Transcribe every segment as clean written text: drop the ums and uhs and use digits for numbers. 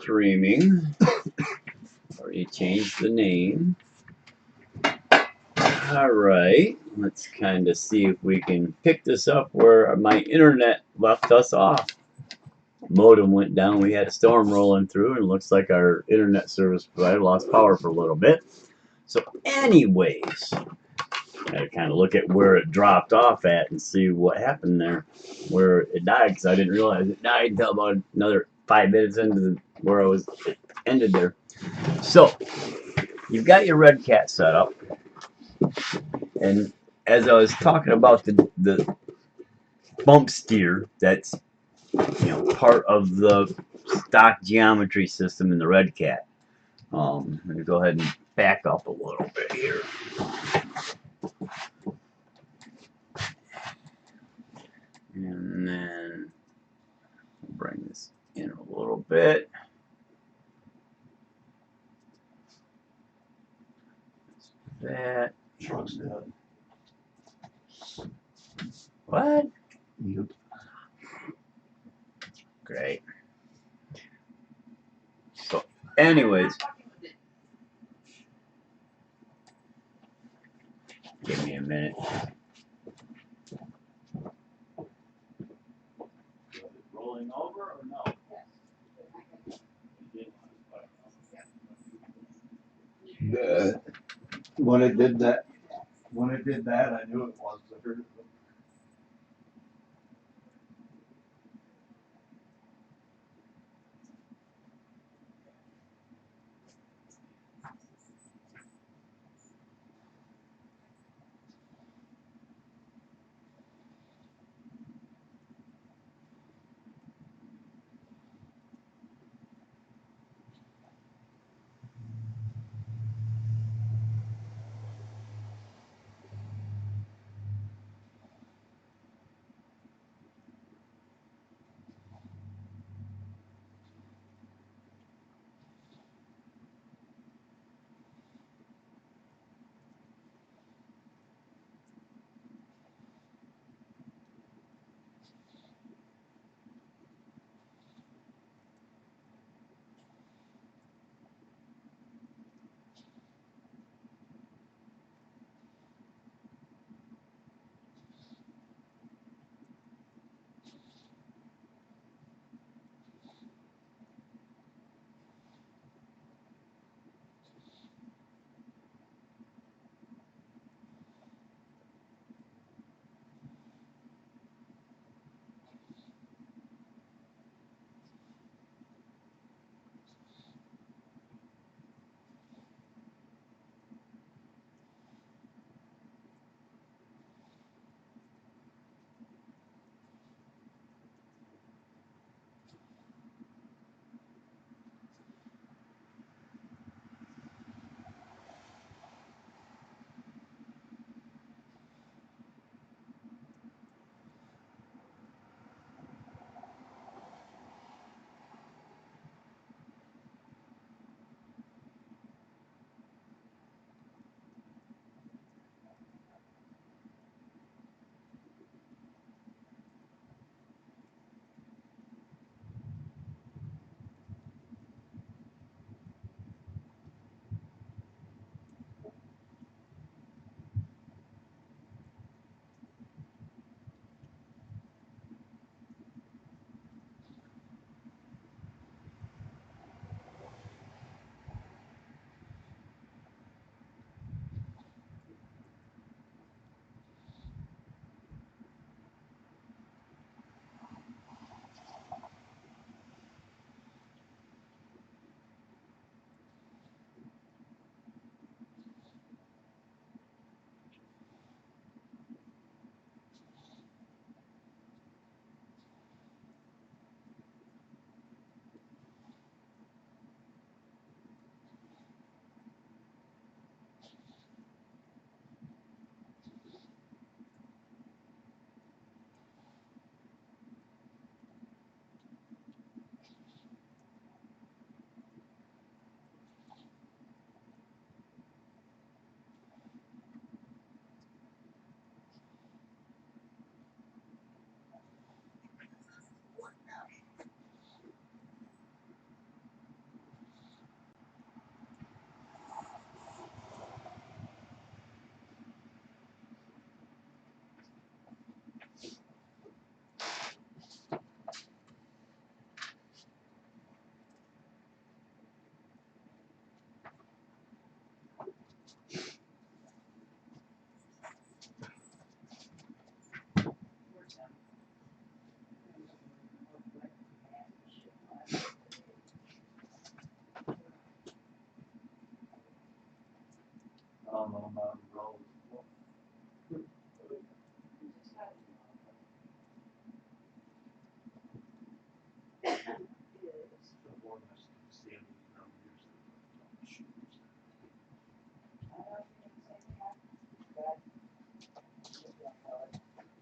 streaming. Already changed the name. Alright, let's kind of see if we can pick this up where my internet left us off. Modem went down, we had a storm rolling through, and it looks like our internet service provider lost power for a little bit. So anyways, gotta kind of look at where it dropped off at and see what happened there, where it died, because I didn't realize it died until about another 5 minutes into where I was ended there. So you've got your RedCat set up, and as I was talking about the bump steer, that's part of the stock geometry system in the RedCat. I'm going to go ahead and back up a little bit here. And then bring this in a little bit. That. Truck's dead. What? Yep. Great. So, anyways. Give me a minute. Rolling over or no? When it did that, I knew it was. I heard it.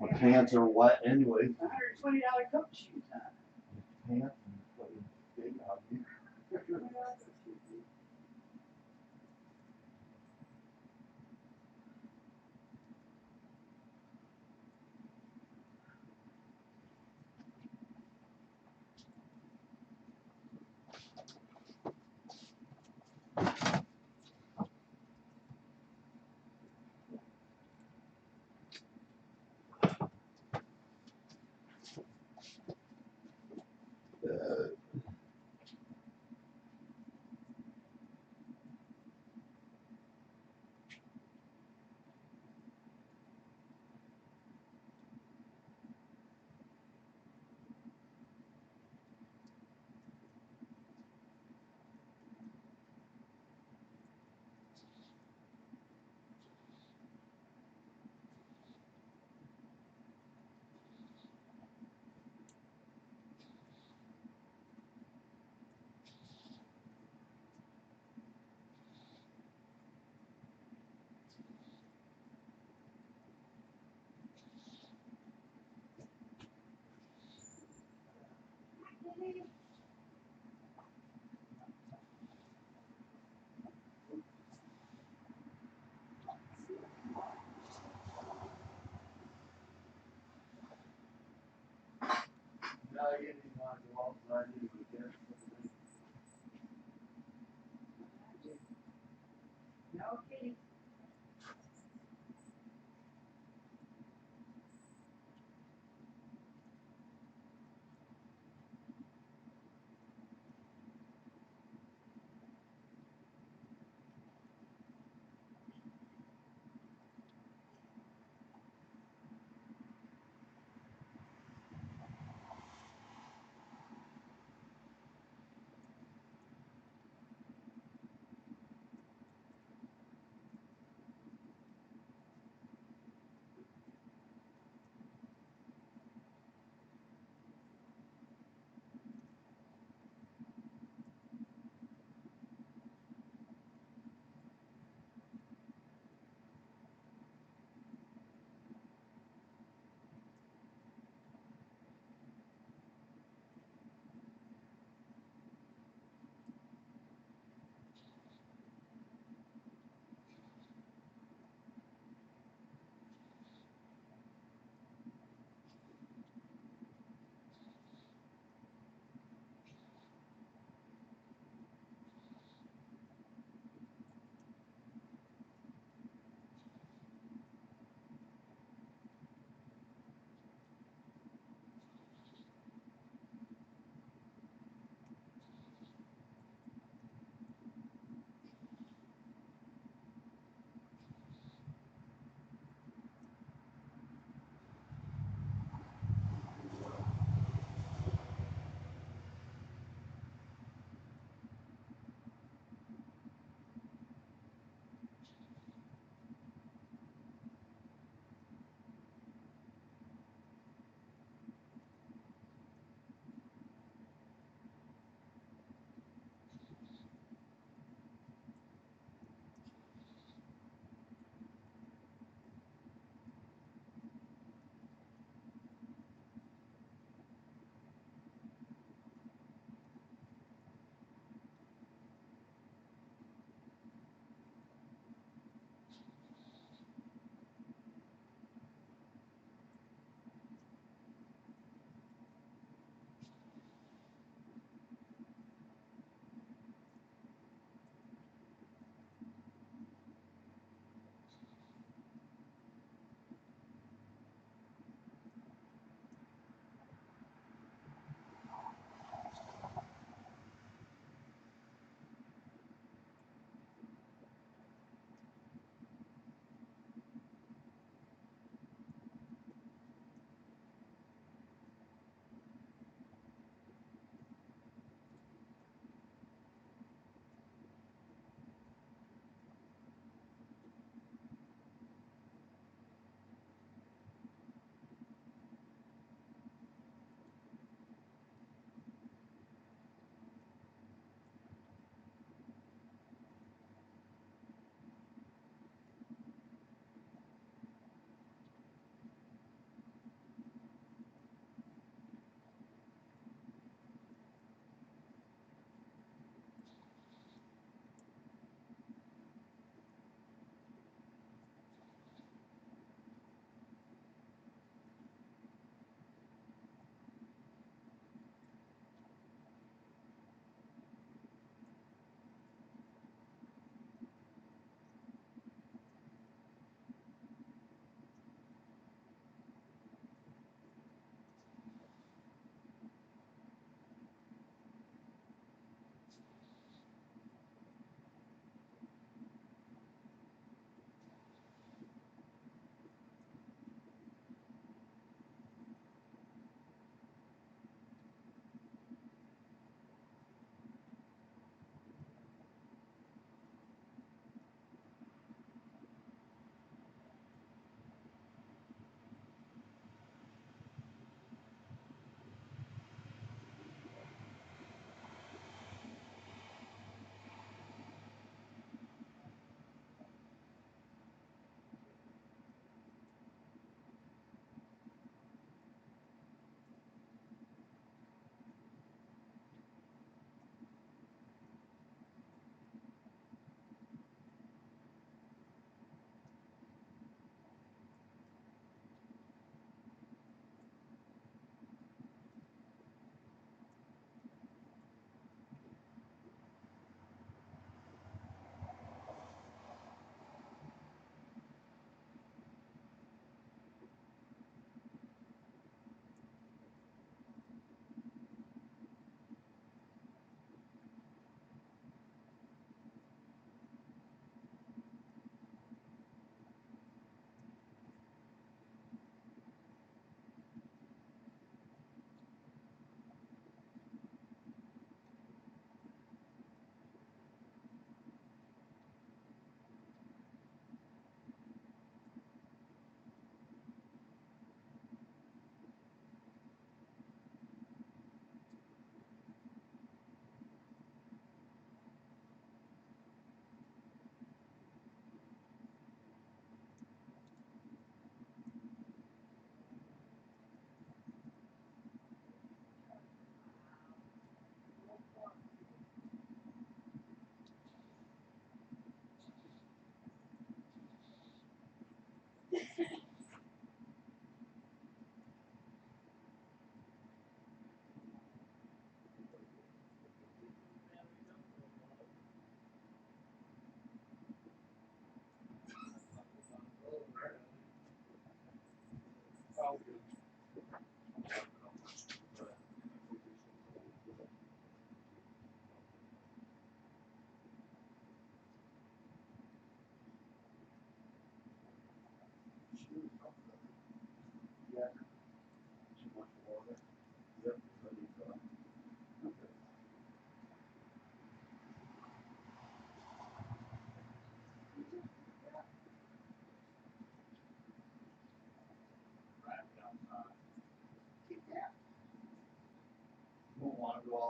My pants are wet anyway. $120 coat shoe time. Pants and fucking big out here. Now you didn't want to go outside, you would get something. No kidding.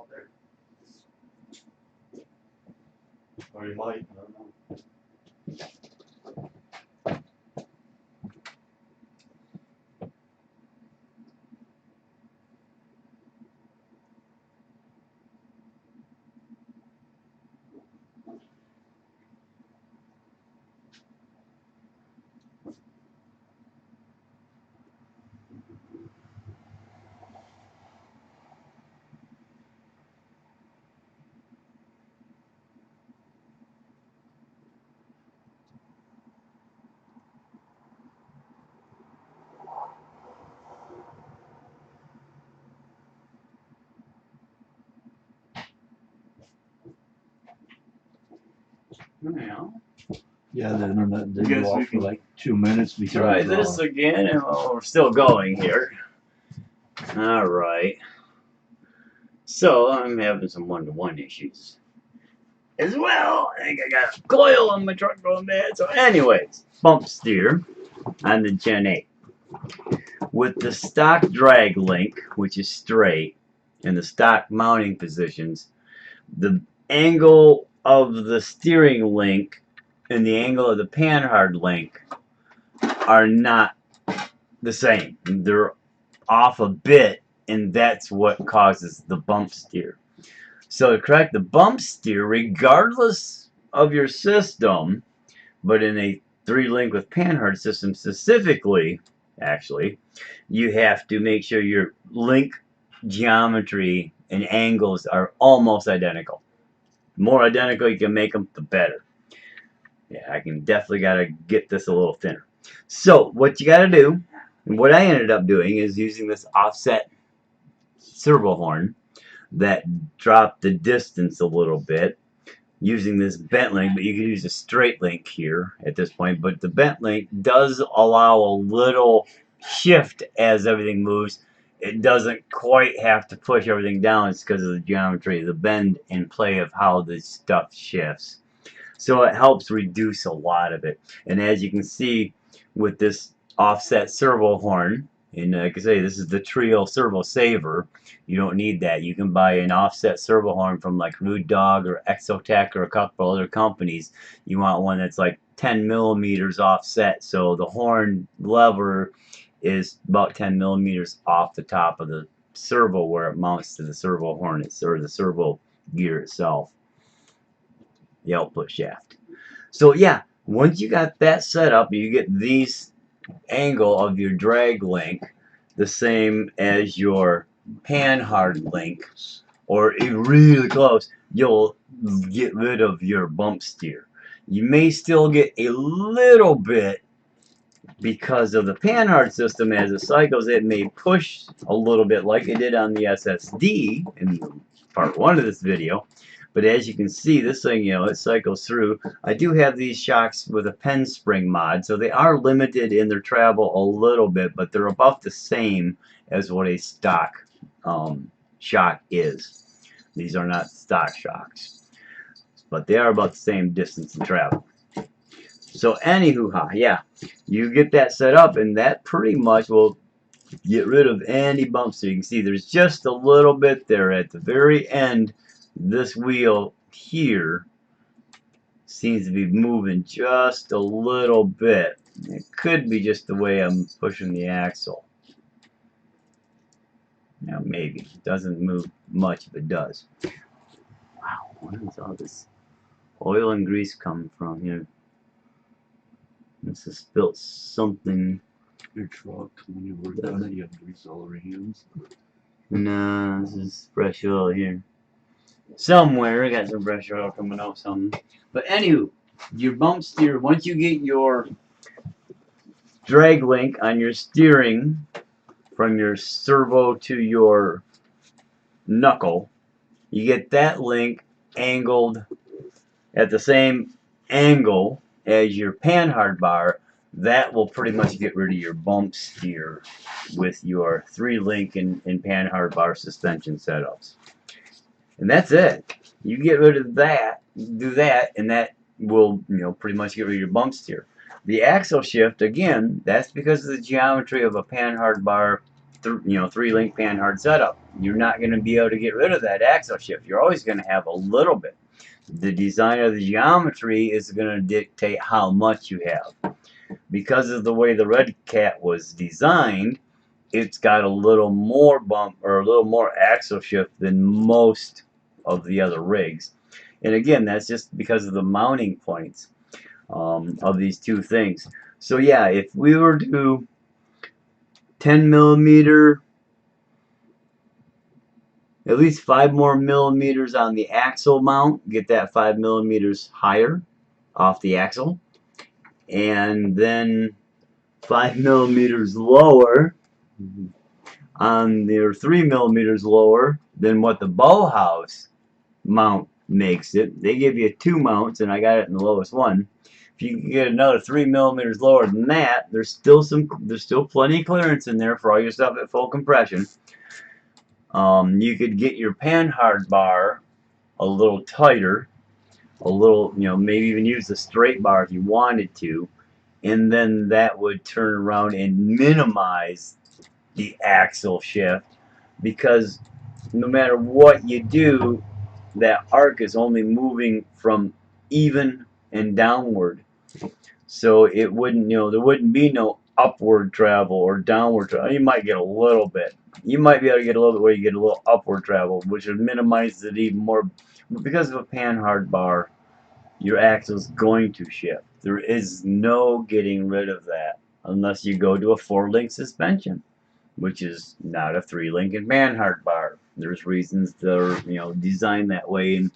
out there. Or you might, I don't know. Well, Yeah, the internet did Guess go we off for can like 2 minutes because try this again, and we're still going here. All right. So I'm having some one-to-one issues as well. I think I got a coil on my truck going bad. So, anyways, bump steer on the Gen 8 with the stock drag link, which is straight, and the stock mounting positions. The angle of the steering link and the angle of the panhard link are not the same. They're off a bit, and that's what causes the bump steer. So to correct the bump steer, regardless of your system, but in a 3-link with panhard system specifically, actually, you have to make sure your link geometry and angles are almost identical. The more identical you can make them, the better. Yeah, I can definitely gotta get this a little thinner. So what you gotta do, and what I ended up doing, is using this offset servo horn that dropped the distance a little bit, using this bent link, but you can use a straight link here at this point, but the bent link does allow a little shift as everything moves. It doesn't quite have to push everything down. It's because of the geometry, the bend and play of how the stuff shifts. So it helps reduce a lot of it. And as you can see with this offset servo horn, and like I say, this is the Trio Servo Saver. You don't need that. You can buy an offset servo horn from like Rude Dog or Exotech or a couple other companies. You want one that's like 10 millimeters offset, so the horn lever is about 10 millimeters off the top of the servo where it mounts to the servo horn, or the servo gear itself, the output shaft. So yeah, once you got that set up, you get these angle of your drag link the same as your panhard link, or really close, you'll get rid of your bump steer. You may still get a little bit because of the panhard system. As it cycles, it may push a little bit like it did on the SSD in part 1 of this video. But as you can see, this thing, it cycles through. I do have these shocks with a pen spring mod, so they are limited in their travel a little bit, but they're about the same as what a stock shock is. These are not stock shocks, but they are about the same distance in travel. So anywho, yeah, you get that set up, and that pretty much will get rid of any bumps. So you can see there's just a little bit there at the very end. This wheel here seems to be moving just a little bit. It could be just the way I'm pushing the axle. Now maybe. It doesn't move much, if it does. Wow, where is all this oil and grease coming from here? This has spilt something. Your truck, when you work on it, you have grease all over your hands. No, this is fresh oil here. Somewhere I got some fresh oil coming out something. But anywho, your bump steer, once you get your drag link on your steering from your servo to your knuckle, you get that link angled at the same angle as your panhard bar. That will pretty much get rid of your bump steer with your 3-link and panhard bar suspension setups. And that's it. You get rid of that, do that, and that will, pretty much get rid of your bump steer. The axle shift, again, that's because of the geometry of a panhard bar 3-link panhard setup. You're not going to be able to get rid of that axle shift. You're always going to have a little bit. The design of the geometry is going to dictate how much you have. Because of the way the RedCat was designed, it's got a little more bump or a little more axle shift than most of the other rigs. And again, that's just because of the mounting points of these two things. So yeah, if we were to do 10 millimeter, at least 5 more millimeters on the axle mount, get that 5 millimeters higher off the axle, and then 5 millimeters lower on their 3 millimeters lower than what the Bauhaus mount makes it. They give you 2 mounts, and I got it in the lowest one. If you can get another 3 millimeters lower than that, there's still plenty of clearance in there for all your stuff at full compression. You could get your panhard bar a little tighter, a little, maybe even use the straight bar if you wanted to, and then that would turn around and minimize the axle shift, because no matter what you do, that arc is only moving from even and downward. So it wouldn't, there wouldn't be no upward travel or downward travel. You might get a little bit. You might be able to get a little bit where you get a little upward travel, which would minimize it even more. Because of a panhard bar, your axle is going to shift. There is no getting rid of that unless you go to a 4-link suspension, which is not a 3-link and panhard bar. There's reasons they're designed that way, and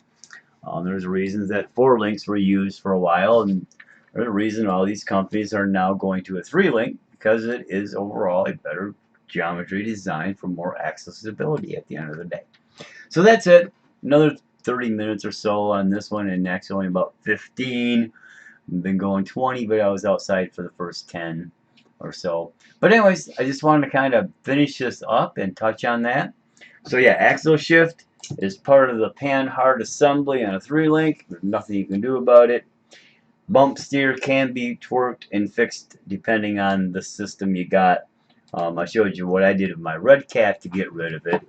there's reasons that 4 links were used for a while, and there's a reason all these companies are now going to a 3-link, because it is overall a better geometry design for more axle stability at the end of the day. So that's it. Another 30 minutes or so on this one, and next only about 15. I've been going 20, but I was outside for the first 10 or so. But anyways, I just wanted to kind of finish this up and touch on that. So yeah, axle shift is part of the panhard assembly on a 3-link. There's nothing you can do about it. Bump steer can be twerked and fixed depending on the system you got. I showed you what I did with my RedCat to get rid of it,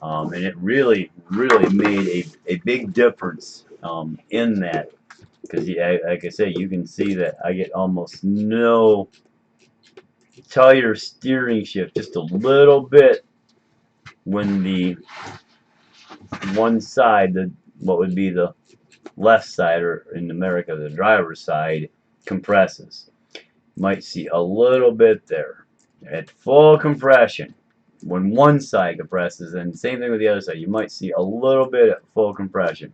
and it really made a big difference in that, because like I say, you can see that I get almost no tighter steering shift, just a little bit when the one side, what would be the left side, or in America the driver's side, compresses. Might see a little bit there at full compression. When one side compresses, and same thing with the other side, you might see a little bit at full compression.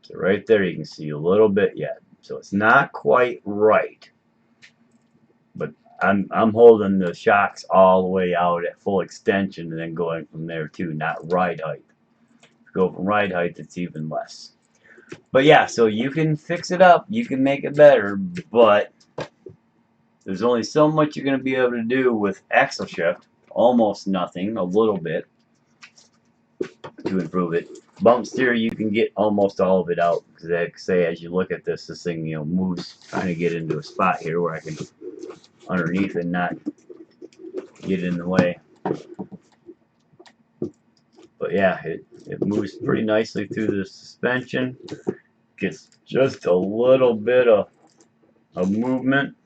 So right there you can see a little bit yet. So it's not quite right, but I'm holding the shocks all the way out at full extension, and then going from there too, not ride height. If you go from ride height, it's even less. But yeah, so you can fix it up, you can make it better, but there's only so much you're going to be able to do with axle shift. Almost nothing, a little bit to improve it. Bump steer, you can get almost all of it out, because like I say, as you look at this thing moves, trying to get into a spot here where I can underneath and not get in the way. But yeah, it moves pretty nicely through the suspension. Gets just a little bit of movement,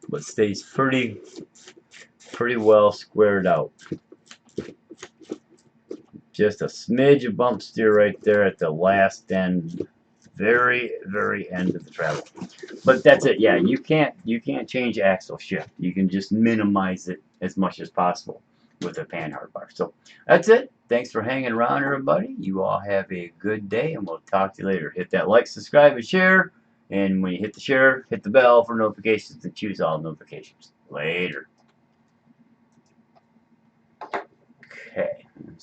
but stays pretty well squared out. Just a smidge of bump steer right there at the last end, very end of the travel. But that's it. Yeah, you can't change axle shift. You can just minimize it as much as possible with a panhard bar. So that's it. Thanks for hanging around, everybody. You all have a good day, and we'll talk to you later. Hit that like, subscribe, and share. And when you hit the share, hit the bell for notifications and choose all notifications. Later. Okay.